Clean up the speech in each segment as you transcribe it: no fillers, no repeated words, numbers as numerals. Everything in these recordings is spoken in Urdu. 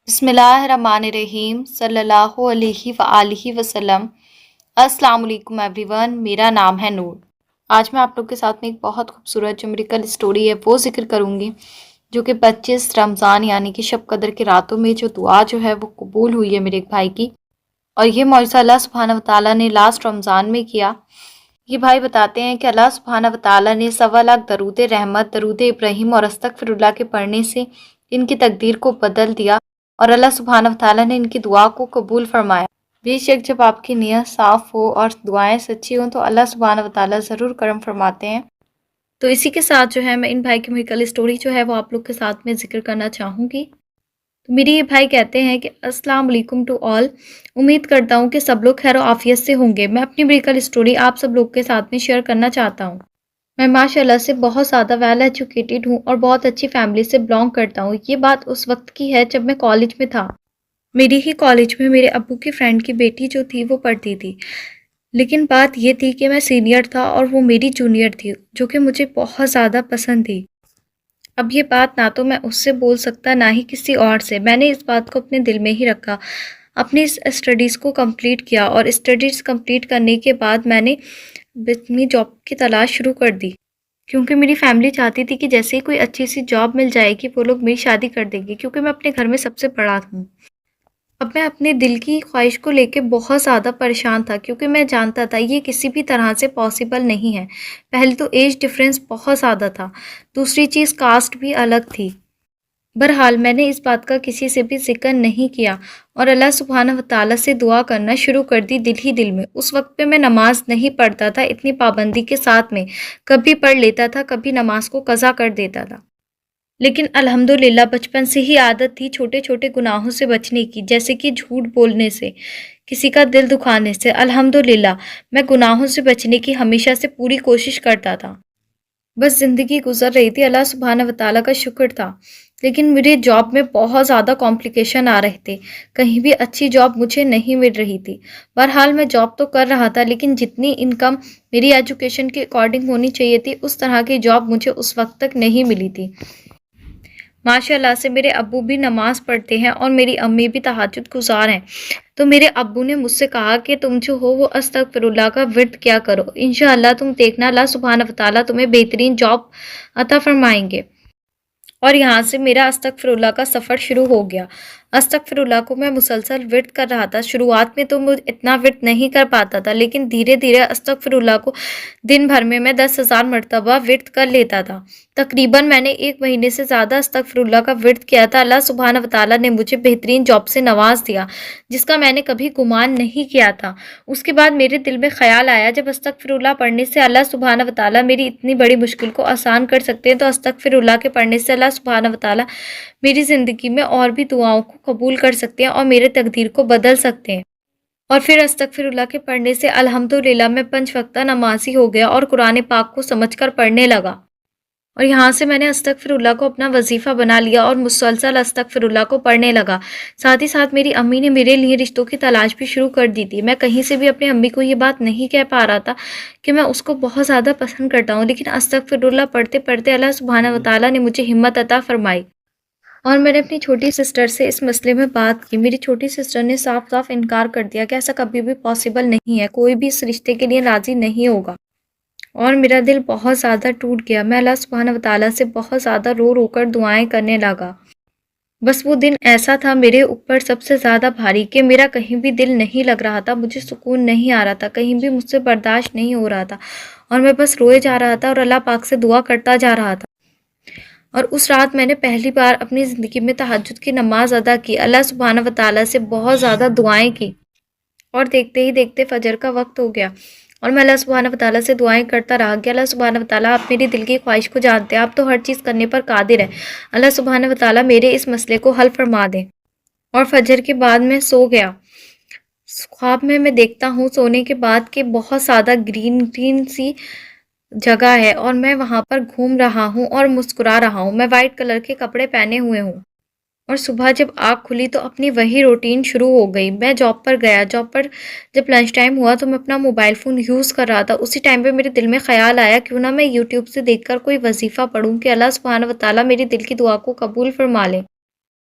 بسم اللہ الرحمن الرحیم صلی اللہ علیہ وآلہ وسلم۔ السلام علیکم ایوری ون، میرا نام ہے نور۔ آج میں آپ لوگ کے ساتھ میں ایک بہت خوبصورت جو میریکل اسٹوری ہے وہ ذکر کروں گی، جو کہ 25 رمضان یعنی کہ شب قدر کی راتوں میں جو دعا جو ہے وہ قبول ہوئی ہے میرے ایک بھائی کی، اور یہ معجزہ اللہ سبحانہ وتعالیٰ نے لاسٹ رمضان میں کیا۔ یہ بھائی بتاتے ہیں کہ اللہ سبحانہ وتعالیٰ نے 1.25 درود رحمت، درود ابراہیم اور استغفر اللہ کے پڑھنے سے ان کی تقدیر کو بدل دیا، اور اللہ سبحانہ وتعالیٰ نے ان کی دعا کو قبول فرمایا۔ بے شک جب آپ کی نیت صاف ہو اور دعائیں سچی ہوں تو اللہ سبحانہ وتعالیٰ ضرور کرم فرماتے ہیں۔ تو اسی کے ساتھ جو ہے میں ان بھائی کی میریکل اسٹوری جو ہے وہ آپ لوگ کے ساتھ میں ذکر کرنا چاہوں گی۔ تو میری یہ بھائی کہتے ہیں کہ السلام علیکم ٹو آل، امید کرتا ہوں کہ سب لوگ خیر و عافیت سے ہوں گے۔ میں اپنی میریکل اسٹوری آپ سب لوگ کے ساتھ میں شیئر کرنا چاہتا ہوں۔ میں ماشاء اللہ سے بہت زیادہ ویل ایجوکیٹڈ ہوں اور بہت اچھی فیملی سے بلانگ کرتا ہوں۔ یہ بات اس وقت کی ہے جب میں کالج میں تھا۔ میری ہی کالج میں میرے ابو کی فرینڈ کی بیٹی جو تھی وہ پڑھتی تھی، لیکن بات یہ تھی کہ میں سینئر تھا اور وہ میری جونیئر تھی، جو کہ مجھے بہت زیادہ پسند تھی۔ اب یہ بات نہ تو میں اس سے بول سکتا نہ ہی کسی اور سے، میں نے اس بات کو اپنے دل میں ہی رکھا، اپنی اسٹڈیز کو کمپلیٹ کیا، اور اسٹڈیز کمپلیٹ کرنے کے بعد میں نے اپنی جاب کی تلاش شروع کر دی، کیونکہ میری فیملی چاہتی تھی کہ جیسے ہی کوئی اچھی سی جاب مل جائے گی وہ لوگ میری شادی کر دیں گے، کیونکہ میں اپنے گھر میں سب سے بڑا ہوں۔ اب میں اپنے دل کی خواہش کو لے کے بہت زیادہ پریشان تھا، کیونکہ میں جانتا تھا یہ کسی بھی طرح سے پاسبل نہیں ہے۔ پہلے تو ایج ڈفرینس بہت زیادہ تھا، دوسری چیز کاسٹ بھی الگ تھی۔ بہرحال میں نے اس بات کا کسی سے بھی ذکر نہیں کیا اور اللہ سبحانہ وتعالیٰ سے دعا کرنا شروع کر دی دل ہی دل میں۔ اس وقت پہ میں نماز نہیں پڑھتا تھا اتنی پابندی کے ساتھ میں، کبھی پڑھ لیتا تھا، کبھی نماز کو قضا کر دیتا تھا، لیکن الحمدللہ بچپن سے ہی عادت تھی چھوٹے چھوٹے گناہوں سے بچنے کی، جیسے کہ جھوٹ بولنے سے، کسی کا دل دکھانے سے۔ الحمدللہ میں گناہوں سے بچنے کی ہمیشہ سے پوری کوشش کرتا تھا، بس زندگی گزر رہی تھی، اللہ سبحانہ وتعالیٰ کا شکر تھا۔ لیکن میری جاب میں بہت زیادہ کمپلیکیشن آ رہے تھے، کہیں بھی اچھی جاب مجھے نہیں مل رہی تھی۔ بہرحال میں جاب تو کر رہا تھا، لیکن جتنی انکم میری ایجوکیشن کے اکارڈنگ ہونی چاہیے تھی اس طرح کی جاب مجھے اس وقت تک نہیں ملی تھی۔ ماشاء اللہ سے میرے ابو بھی نماز پڑھتے ہیں اور میری امی بھی تہجد گزار ہیں، تو میرے ابو نے مجھ سے کہا کہ تم جو ہو وہ استغفر اللہ کا ورد کیا کرو، انشاءاللہ تم دیکھنا اللہ سبحانہ وتعالیٰ تمہیں بہترین جاب عطا فرمائیں گے۔ اور یہاں سے میرا استغفر اللہ کا سفر شروع ہو گیا۔ استغفر اللہ کو میں مسلسل ورد کر رہا تھا۔ شروعات میں تو مجھے اتنا ورد نہیں کر پاتا تھا، لیکن دھیرے دھیرے استغفر اللہ کو دن بھر میں 10,000 مرتبہ ورد کر لیتا تھا۔ تقریباً میں نے 1 مہینے سے زیادہ استغفر اللہ کا ورد کیا تھا۔ اللہ سبحانہ وتعالیٰ نے مجھے بہترین جاب سے نواز دیا، جس کا میں نے کبھی گمان نہیں کیا تھا۔ اس کے بعد میرے دل میں خیال آیا جب استغفر اللہ پڑھنے سے اللہ سبحانہ وتعالیٰ میری اتنی بڑی مشکل کو آسان کر سکتے ہیں، تو استغفر اللہ کے پڑھنے سے اللہ سبحانہ وتعالیٰ میری زندگی میں اور بھی دعاؤں کو قبول کر سکتے ہیں اور میرے تقدیر کو بدل سکتے ہیں۔ اور پھر استغفر اللہ کے پڑھنے سے الحمدللہ میں 5 وقتہ نمازی ہو گیا اور قرآن پاک کو سمجھ کر پڑھنے لگا، اور یہاں سے میں نے استغفر اللہ کو اپنا وظیفہ بنا لیا اور مسلسل استغفر اللہ کو پڑھنے لگا۔ ساتھ ہی ساتھ میری امی نے میرے لیے رشتوں کی تلاش بھی شروع کر دی تھی۔ میں کہیں سے بھی اپنی امی کو یہ بات نہیں کہہ پا رہا تھا کہ میں اس کو بہت زیادہ پسند کرتا ہوں، لیکن استغفر اللہ پڑھتے پڑھتے اللہ سبحانہ وتعالیٰ نے مجھے ہمت عطا فرمائی، اور میں نے اپنی چھوٹی سسٹر سے اس مسئلے میں بات کی۔ میری چھوٹی سسٹر نے صاف صاف انکار کر دیا کہ ایسا کبھی بھی پاسبل نہیں ہے، کوئی بھی اس رشتے کے لیے راضی نہیں ہوگا، اور میرا دل بہت زیادہ ٹوٹ گیا۔ میں اللہ سبحانہ وتعالیٰ سے بہت زیادہ رو رو کر دعائیں کرنے لگا۔ بس وہ دن ایسا تھا میرے اوپر سب سے زیادہ بھاری کہ میرا کہیں بھی دل نہیں لگ رہا تھا، مجھے سکون نہیں آ رہا تھا، کہیں بھی مجھ سے برداشت نہیں ہو رہا تھا، اور میں بس روئے جا رہا تھا اور اللہ پاک سے دعا کرتا جا رہا تھا۔ اور اس رات میں نے پہلی بار اپنی زندگی میں تہجد کی نماز ادا کی، اللہ سبحانہ وتعالیٰ سے بہت زیادہ دعائیں کی، اور دیکھتے ہی دیکھتے فجر کا وقت ہو گیا، اور میں اللہ سبحانہ وتعالیٰ سے دعائیں کرتا رہا کہ اللہ سبحانہ وتعالیٰ آپ میری دل کی خواہش کو جانتے ہیں، آپ تو ہر چیز کرنے پر قادر ہیں، اللہ سبحانہ وتعالیٰ میرے اس مسئلے کو حل فرما دیں۔ اور فجر کے بعد میں سو گیا۔ خواب میں دیکھتا ہوں سونے کے بعد کہ بہت زیادہ گرین سی جگہ ہے، اور میں وہاں پر گھوم رہا ہوں اور مسکرا رہا ہوں۔ میں وائٹ کلر کے کپڑے پہنے ہوئے ہوں، اور صبح جب آنکھ کھلی تو اپنی وہی روٹین شروع ہو گئی۔ میں جاب پر گیا، جاب پر جب لنچ ٹائم ہوا تو میں اپنا موبائل فون یوز کر رہا تھا۔ اسی ٹائم پہ میرے دل میں خیال آیا کیوں نہ میں یوٹیوب سے دیکھ کر کوئی وظیفہ پڑھوں کہ اللہ سبحانہ وتعالیٰ میری دل کی دعا کو قبول فرما لے۔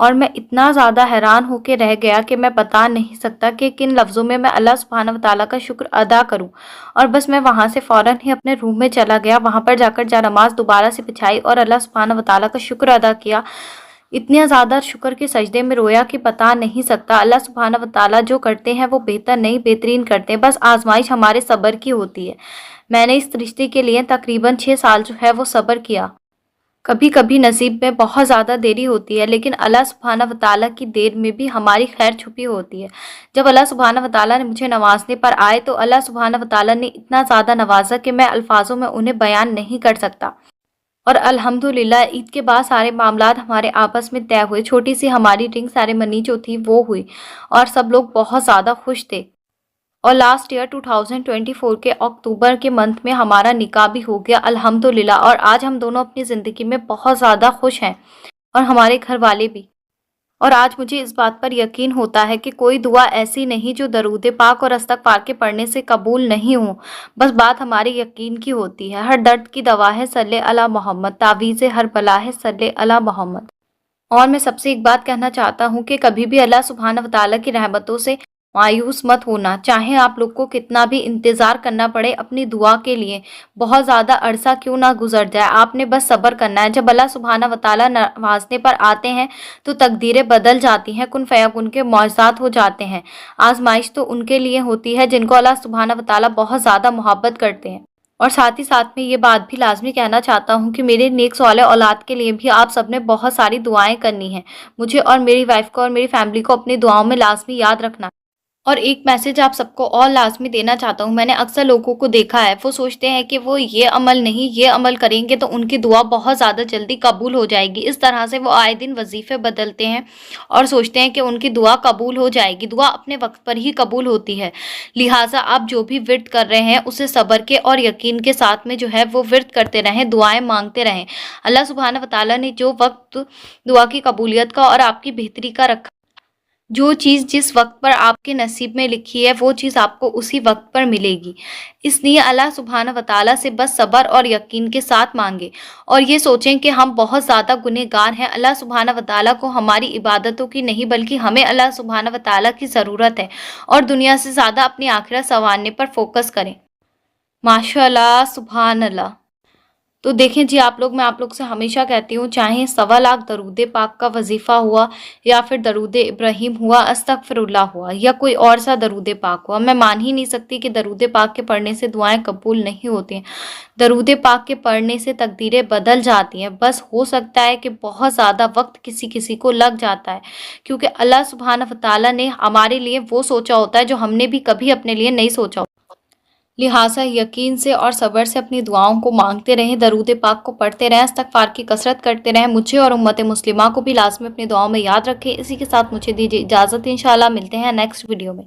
اور میں اتنا زیادہ حیران ہو کے رہ گیا کہ میں بتا نہیں سکتا کہ کن لفظوں میں اللہ سبحانہ وتعالیٰ کا شکر ادا کروں۔ اور بس میں وہاں سے فوراً ہی اپنے روم میں چلا گیا، وہاں پر جا کر نماز دوبارہ سے بچھائی اور اللہ سبحانہ وتعالیٰ کا شکر ادا کیا۔ اتنا زیادہ شکر کے سجدے میں رویا کہ بتا نہیں سکتا۔ اللہ سبحانہ وتعالیٰ جو کرتے ہیں وہ بہتر نہیں بہترین کرتے ہیں، بس آزمائش ہمارے صبر کی ہوتی ہے۔ میں نے اس رشتے کے لیے تقریباً 6 سال جو ہے وہ صبر کیا۔ کبھی کبھی نصیب میں بہت زیادہ دیری ہوتی ہے، لیکن اللہ سبحانہ وتعالیٰ کی دیر میں بھی ہماری خیر چھپی ہوتی ہے۔ جب اللہ سبحانہ وتعالیٰ نے مجھے نوازنے پر آئے تو اللہ سبحانہ وتعالیٰ نے اتنا زیادہ نوازا کہ میں الفاظوں میں انہیں بیان نہیں کر سکتا۔ اور الحمدللہ عید کے بعد سارے معاملات ہمارے آپس میں طے ہوئے، چھوٹی سی ہماری رنگ سیریمنی جو تھی وہ ہوئی اور سب لوگ بہت زیادہ خوش تھے۔ اور لاسٹ ایئر 2024 کے اکتوبر کے منتھ میں ہمارا نکاح بھی ہو گیا الحمدللہ، اور آج ہم دونوں اپنی زندگی میں بہت زیادہ خوش ہیں اور ہمارے گھر والے بھی۔ اور آج مجھے اس بات پر یقین ہوتا ہے کہ کوئی دعا ایسی نہیں جو درود پاک اور استغفار کے پڑھنے سے قبول نہیں ہو، بس بات ہمارے یقین کی ہوتی ہے۔ ہر درد کی دوا ہے صلی علی محمد، تعویذ ہر بلا ہے صلی علی محمد۔ اور میں سب سے ایک بات کہنا چاہتا ہوں کہ کبھی بھی اللہ سبحانہ وتعالیٰ کی رحمتوں سے مایوس مت ہونا، چاہے آپ لوگ کو کتنا بھی انتظار کرنا پڑے اپنی دعا کے لیے، بہت زیادہ عرصہ کیوں نہ گزر جائے، آپ نے بس صبر کرنا ہے۔ جب اللہ سبحانہ وتعالیٰ نوازنے پر آتے ہیں تو تقدیریں بدل جاتی ہیں، کن فیکون کے معجزات ہو جاتے ہیں۔ آزمائش تو ان کے لیے ہوتی ہے جن کو اللہ سبحانہ وتعالیٰ بہت زیادہ محبت کرتے ہیں۔ اور ساتھ ہی ساتھ میں یہ بات بھی لازمی کہنا چاہتا ہوں کہ میرے نیک صالح اولاد کے لیے بھی آپ سب نے بہت ساری دعائیں کرنی ہیں۔ مجھے اور میری وائف کو اور میری فیملی کو اپنی دعاؤں میں لازمی یاد رکھنا۔ اور ایک میسج آپ سب کو اور لازمی دینا چاہتا ہوں، میں نے اکثر لوگوں کو دیکھا ہے، وہ سوچتے ہیں کہ وہ یہ عمل نہیں یہ عمل کریں گے تو ان کی دعا بہت زیادہ جلدی قبول ہو جائے گی۔ اس طرح سے وہ آئے دن وظیفے بدلتے ہیں اور سوچتے ہیں کہ ان کی دعا قبول ہو جائے گی۔ دعا اپنے وقت پر ہی قبول ہوتی ہے، لہٰذا آپ جو بھی ورد کر رہے ہیں اسے صبر کے اور یقین کے ساتھ میں جو ہے وہ ورد کرتے رہیں، دعائیں مانگتے رہیں۔ اللہ سبحانہ وتعالیٰ نے جو وقت دعا کی قبولیت کا اور آپ کی بہتری کا رکھا، جو چیز جس وقت پر آپ کے نصیب میں لکھی ہے وہ چیز آپ کو اسی وقت پر ملے گی۔ اس لیے اللہ سبحانہ وتعالیٰ سے بس صبر اور یقین کے ساتھ مانگے اور یہ سوچیں کہ ہم بہت زیادہ گنہگار ہیں، اللہ سبحانہ وتعالیٰ کو ہماری عبادتوں کی نہیں بلکہ ہمیں اللہ سبحانہ وتعالیٰ کی ضرورت ہے، اور دنیا سے زیادہ اپنی آخرت سنوارنے پر فوکس کریں۔ ماشاء اللہ، سبحان اللہ۔ تو دیکھیں جی آپ لوگ، میں آپ لوگ سے ہمیشہ کہتی ہوں، چاہے 1.25 درود پاک کا وظیفہ ہوا یا پھر درود ابراہیم ہوا، استغفر اللہ ہوا، یا کوئی اور سا درود پاک ہوا، میں مان ہی نہیں سکتی کہ درود پاک کے پڑھنے سے دعائیں قبول نہیں ہوتی ہیں۔ درود پاک کے پڑھنے سے تقدیریں بدل جاتی ہیں، بس ہو سکتا ہے کہ بہت زیادہ وقت کسی کسی کو لگ جاتا ہے، کیونکہ اللہ سبحانہ وتعالیٰ نے ہمارے لیے وہ سوچا ہوتا ہے جو ہم نے بھی کبھی اپنے لیے نہیں سوچا ہوتا۔ لہٰذا یقین سے اور صبر سے اپنی دعاؤں کو مانگتے رہیں، درود پاک کو پڑھتے رہیں، استغفار کی کثرت کرتے رہیں۔ مجھے اور امت مسلمہ کو بھی لازمی اپنی دعاؤں میں یاد رکھیں۔ اسی کے ساتھ مجھے دیجیے اجازت، انشاءاللہ ملتے ہیں نیکسٹ ویڈیو میں۔